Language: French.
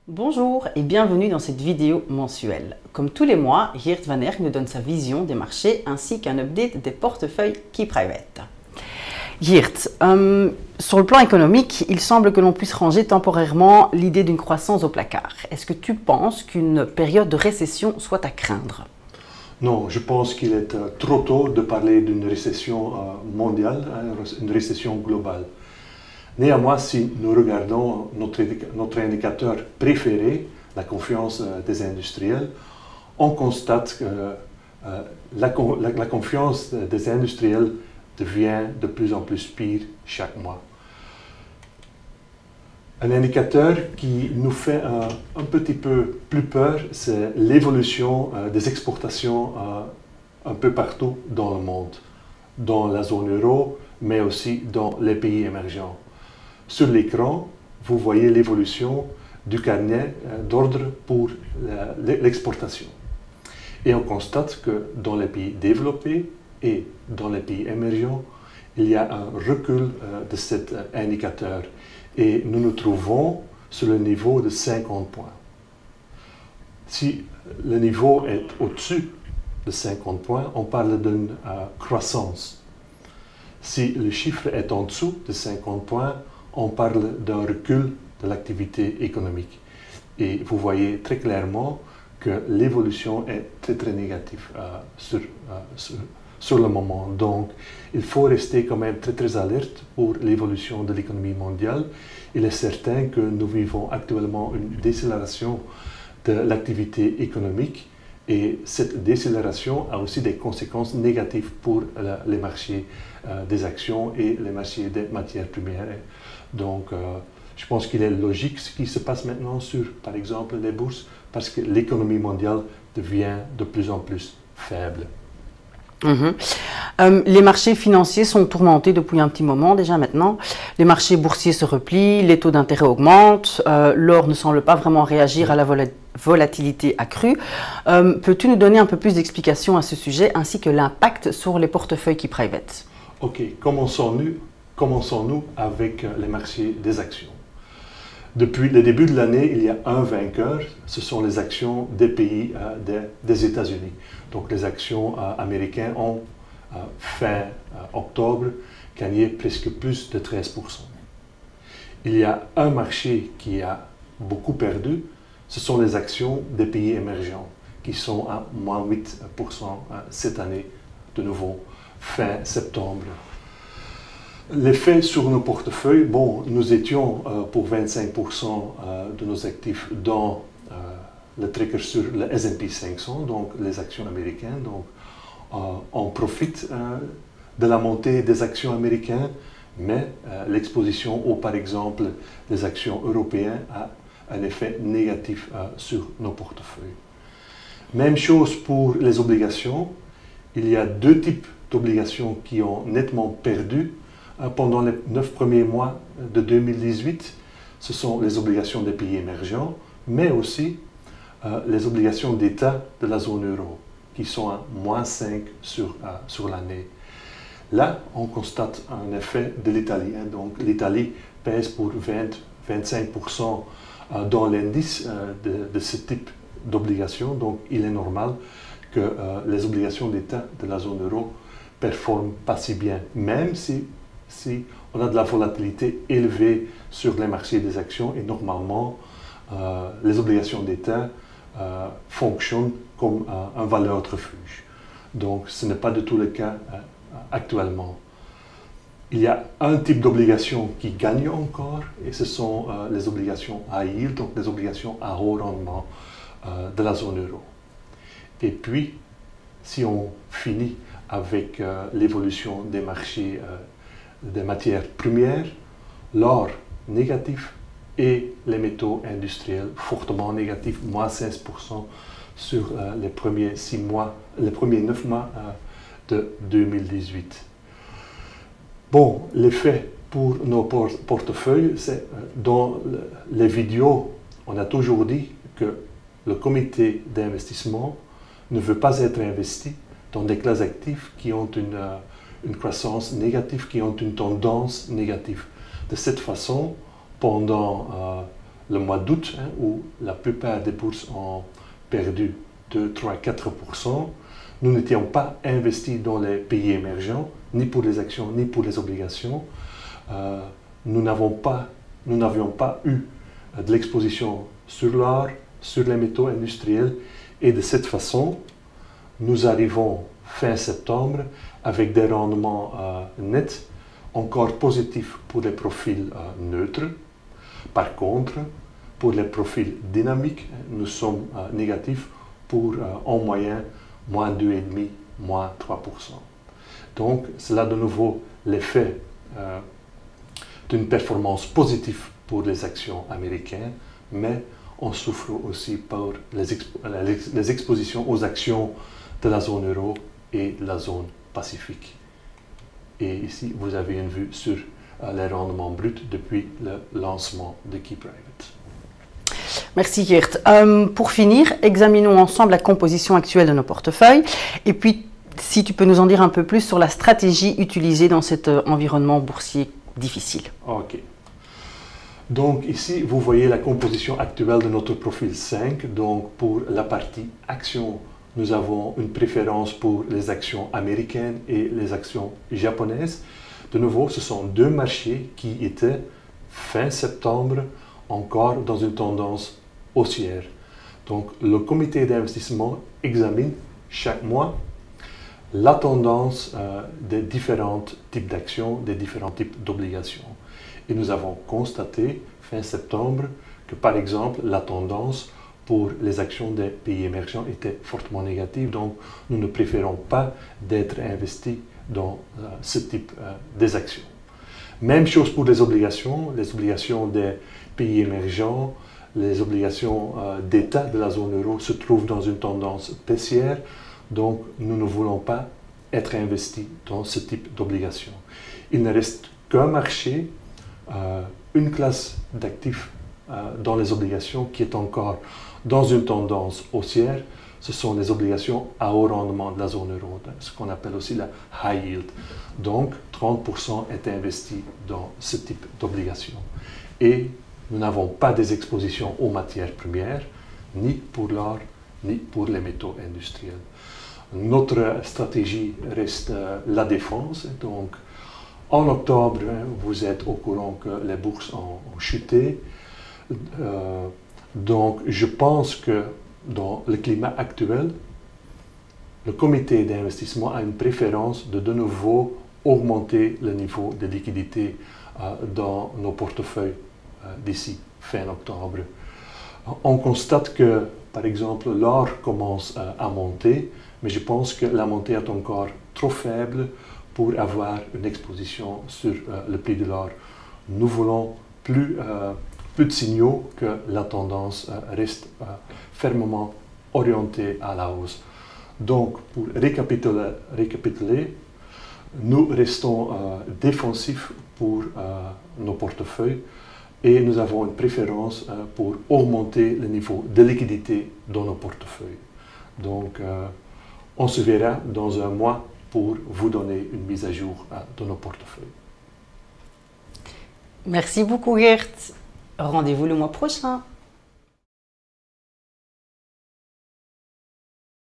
Bonjour et bienvenue dans cette vidéo mensuelle. Comme tous les mois, Geert Van Erck nous donne sa vision des marchés ainsi qu'un update des portefeuilles Key Private. Geert, sur le plan économique, il semble que l'on puisse ranger temporairement l'idée d'une croissance au placard. Est-ce que tu penses qu'une période de récession soit à craindre? Non, je pense qu'il est trop tôt de parler d'une récession mondiale, une récession globale. Néanmoins, si nous regardons notre indicateur préféré, la confiance des industriels, on constate que la confiance des industriels devient de plus en plus pire chaque mois. Un indicateur qui nous fait un petit peu plus peur, c'est l'évolution des exportations un peu partout dans le monde, dans la zone euro, mais aussi dans les pays émergents. Sur l'écran, vous voyez l'évolution du carnet d'ordre pour l'exportation. Et on constate que dans les pays développés et dans les pays émergents, il y a un recul de cet indicateur. Et nous nous trouvons sur le niveau de 50 points. Si le niveau est au-dessus de 50 points, on parle d'une croissance. Si le chiffre est en dessous de 50 points, on parle d'un recul de l'activité économique. Et vous voyez très clairement que l'évolution est très négative sur le moment. Donc, il faut rester quand même très alerte pour l'évolution de l'économie mondiale. Il est certain que nous vivons actuellement une décélération de l'activité économique et cette décélération a aussi des conséquences négatives pour les marchés des actions et les marchés des matières premières. Donc, je pense qu'il est logique ce qui se passe maintenant sur, par exemple, les bourses, parce que l'économie mondiale devient de plus en plus faible. Les marchés financiers sont tourmentés depuis un petit moment déjà maintenant. Les marchés boursiers se replient, les taux d'intérêt augmentent, l'or ne semble pas vraiment réagir à la volatilité accrue. Peux-tu nous donner un peu plus d'explications à ce sujet ainsi que l'impact sur les portefeuilles Key Private? Ok, commençons-nous avec les marchés des actions. Depuis le début de l'année, il y a un vainqueur, ce sont les actions des pays des États-Unis. Donc les actions américaines ont, fin octobre, gagné presque plus de 13%. Il y a un marché qui a beaucoup perdu, ce sont les actions des pays émergents, qui sont à moins 8% cette année, de nouveau, fin septembre. L'effet sur nos portefeuilles, bon, nous étions pour 25% de nos actifs dans le tracker sur le S&P 500, donc les actions américaines. Donc, on profite de la montée des actions américaines, mais l'exposition aux, par exemple, les actions européennes a un effet négatif sur nos portefeuilles. Même chose pour les obligations. Il y a deux types d'obligations qui ont nettement perdu pendant les 9 premiers mois de 2018, ce sont les obligations des pays émergents, mais aussi les obligations d'État de la zone euro, qui sont à moins 5 sur l'année. Là, on constate un effet de l'Italie. Donc, l'Italie pèse pour 20-25% dans l'indice de ce type d'obligations. Donc, il est normal que les obligations d'État de la zone euro performent pas si bien, même si on a de la volatilité élevée sur les marchés des actions et normalement les obligations d'État fonctionnent comme un valeur de refuge. Donc ce n'est pas du tout le cas actuellement. Il y a un type d'obligation qui gagne encore et ce sont les obligations high yield, donc les obligations à haut rendement de la zone euro. Et puis, si on finit avec l'évolution des marchés des matières premières, l'or négatif et les métaux industriels fortement négatifs, moins 16% sur les premiers 9 mois de 2018. Bon, l'effet pour nos portefeuilles, c'est dans les vidéos, on a toujours dit que le comité d'investissement ne veut pas être investi dans des classes actives qui ont une croissance négative, qui ont une tendance négative. De cette façon, pendant le mois d'août, où la plupart des bourses ont perdu 2, 3, 4%, nous n'étions pas investis dans les pays émergents, ni pour les actions, ni pour les obligations. Nous n'avions pas eu de l'exposition sur l'or, sur les métaux industriels, et de cette façon, nous arrivons fin septembre avec des rendements nets encore positifs pour les profils neutres. Par contre, pour les profils dynamiques, nous sommes négatifs pour en moyenne moins 2,5, moins 3%. Donc, cela de nouveau l'effet d'une performance positive pour les actions américaines, mais on souffre aussi par les expositions aux actions de la zone euro et de la zone Pacifique. Et ici, vous avez une vue sur les rendements bruts depuis le lancement de KeyPrivate. Merci Geert. Pour finir, examinons ensemble la composition actuelle de nos portefeuilles et puis si tu peux nous en dire un peu plus sur la stratégie utilisée dans cet environnement boursier difficile. Ok. Donc ici, vous voyez la composition actuelle de notre profil 5. Donc pour la partie actions, nous avons une préférence pour les actions américaines et les actions japonaises. De nouveau, ce sont deux marchés qui étaient fin septembre encore dans une tendance haussière. Donc le comité d'investissement examine chaque mois la tendance des différents types d'actions, des différents types d'obligations. Et nous avons constaté fin septembre que par exemple la tendance pour les actions des pays émergents était fortement négative, donc nous ne préférons pas d'être investis dans ce type des actions. Même chose pour les obligations des pays émergents, les obligations d'État de la zone euro se trouvent dans une tendance baissière, donc nous ne voulons pas être investis dans ce type d'obligations. Il ne reste qu'un marché, une classe d'actifs dans les obligations qui est encore dans une tendance haussière. Ce sont les obligations à haut rendement de la zone euro, ce qu'on appelle aussi la high yield. Donc 30% est investi dans ce type d'obligations. Et nous n'avons pas des expositions aux matières premières, ni pour l'or, ni pour les métaux industriels. Notre stratégie reste la défense. Donc, en octobre, vous êtes au courant que les bourses ont chuté. Donc, je pense que dans le climat actuel, le comité d'investissement a une préférence de nouveau augmenter le niveau de liquidité dans nos portefeuilles d'ici fin octobre. On constate que, par exemple, l'or commence à monter, mais je pense que la montée est encore trop faible pour avoir une exposition sur le prix de l'or. Nous voulons plus de signaux que la tendance reste fermement orientée à la hausse. Donc, pour récapituler, nous restons défensifs pour nos portefeuilles et nous avons une préférence pour augmenter le niveau de liquidité dans nos portefeuilles. Donc, on se verra dans un mois pour vous donner une mise à jour de nos portefeuilles. Merci beaucoup Geert. Rendez-vous le mois prochain.